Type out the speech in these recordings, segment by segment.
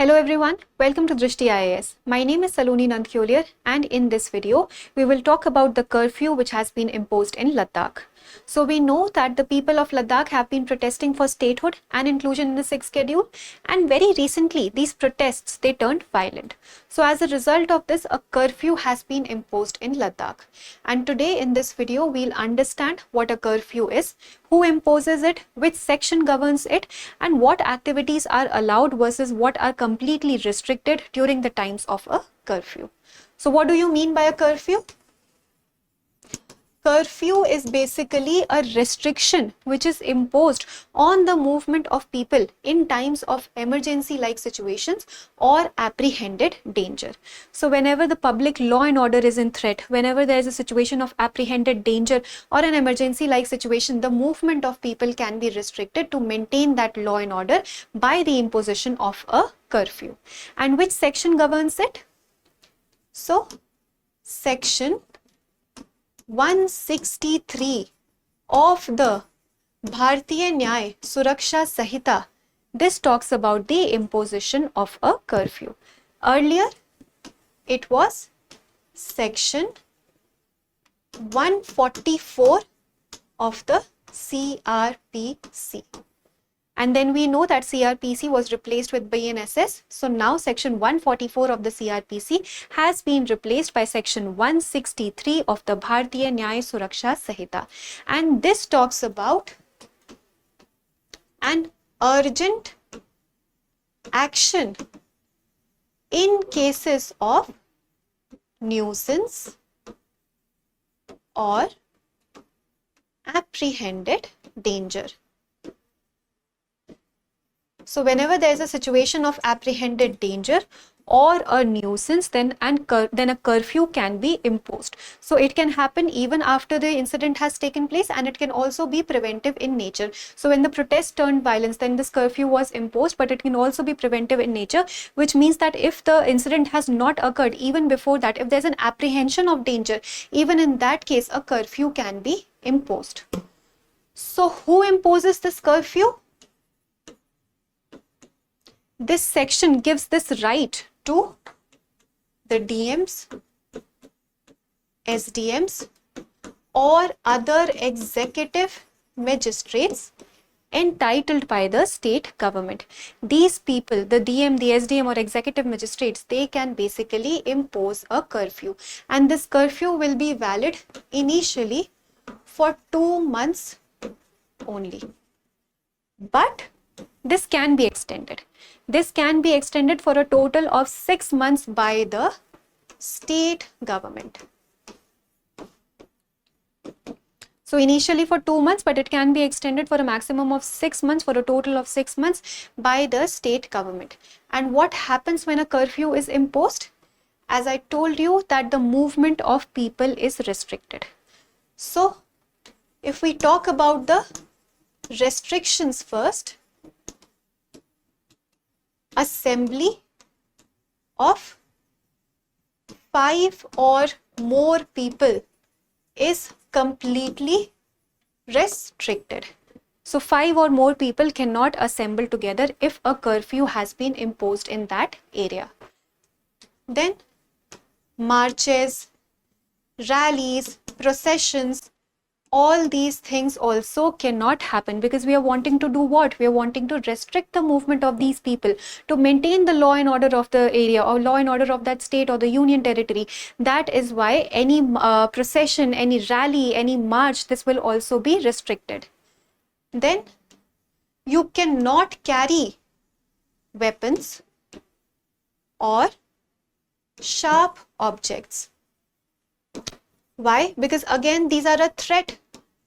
Hello everyone, welcome to Drishti IAS. My name is Saloni Nandkyoliar and in this video, we will talk about the curfew which has been imposed in Ladakh. So we know that the people of Ladakh have been protesting for statehood and inclusion in the 6th schedule, and very recently these protests they turned violent. So as a result of this, a curfew has been imposed in Ladakh. And today in this video, we'll understand what a curfew is, who imposes it, which section governs it, and what activities are allowed versus what are completely restricted during the times of a curfew. So what do you mean by a curfew? Curfew is basically a restriction which is imposed on the movement of people in times of emergency like situations or apprehended danger. So whenever the public law and order is in threat, whenever there is a situation of apprehended danger or an emergency like situation, the movement of people can be restricted to maintain that law and order by the imposition of a curfew. And which section governs it? So section 163 of the Bharatiya Nagarik Suraksha Sanhita. This talks about the imposition of a curfew. Earlier, it was section 144 of the CrPC. And then we know that CrPC was replaced with BNSS. So now section 144 of the CrPC has been replaced by section 163 of the Bharatiya Nagarik Suraksha Sanhita. And this talks about an urgent action in cases of nuisance or apprehended danger. So whenever there is a situation of apprehended danger or a nuisance, then a curfew can be imposed. So it can happen even after the incident has taken place, and it can also be preventive in nature. So when the protest turned violence, then this curfew was imposed, but it can also be preventive in nature, which means that if the incident has not occurred even before that, if there's an apprehension of danger, even in that case, a curfew can be imposed. So who imposes this curfew? This section gives this right to the DMs, SDMs, or other executive magistrates entitled by the state government. These people, the DM, the SDM, or executive magistrates, they can basically impose a curfew. And this curfew will be valid initially for 2 months only. But this can be extended. This can be extended for a total of 6 months by the state government. So initially for 2 months, but it can be extended for a maximum of 6 months, for a total of 6 months by the state government. And what happens when a curfew is imposed? As I told you that the movement of people is restricted. So if we talk about the restrictions first, assembly of 5 or more people is completely restricted. So 5 or more people cannot assemble together if a curfew has been imposed in that area. Then marches, rallies, processions, all these things also cannot happen, because we are wanting to do what? We are wanting to restrict the movement of these people to maintain the law and order of the area or law and order of that state or the union territory. That is why any procession, any rally, any march, this will also be restricted. Then you cannot carry weapons or sharp objects. Why? Because again, these are a threat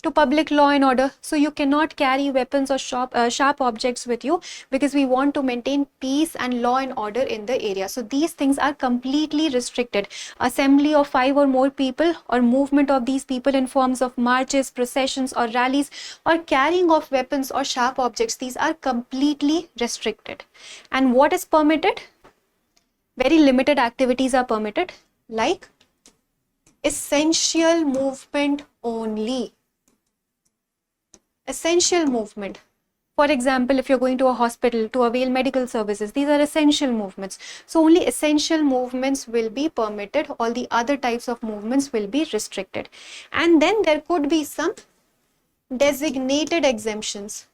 to public law and order. So you cannot carry weapons or sharp objects with you, because we want to maintain peace and law and order in the area. So these things are completely restricted. Assembly of 5 or more people or movement of these people in forms of marches, processions, or rallies, or carrying of weapons or sharp objects, these are completely restricted. And what is permitted? Very limited activities are permitted, like essential movement only. Essential movement. For example, if you're going to a hospital to avail medical services, these are essential movements. So only essential movements will be permitted, all the other types of movements will be restricted. And then there could be some designated exemptions.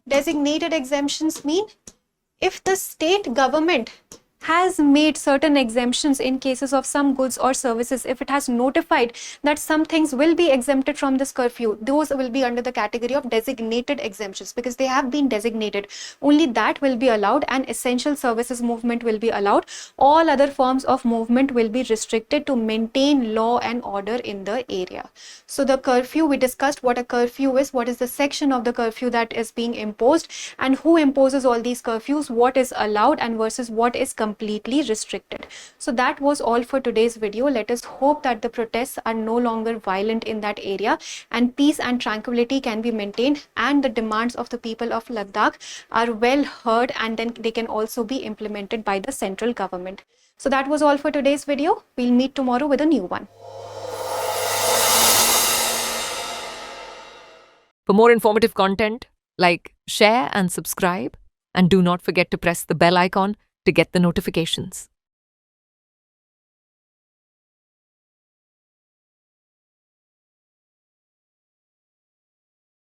Designated exemptions mean if the state government has made certain exemptions in cases of some goods or services, if it has notified that some things will be exempted from this curfew, those will be under the category of designated exemptions because they have been designated. Only that will be allowed, and essential services movement will be allowed. All other forms of movement will be restricted to maintain law and order in the area. So the curfew, we discussed what a curfew is, what is the section of the curfew that is being imposed, and who imposes all these curfews, what is allowed and versus what is completely restricted. So that was all for today's video. Let us hope that the protests are no longer violent in that area and peace and tranquility can be maintained and the demands of the people of Ladakh are well heard, and then they can also be implemented by the central government. So that was all for today's video. We'll meet tomorrow with a new one. For more informative content, like, share and subscribe, and do not forget to press the bell icon to get the notifications.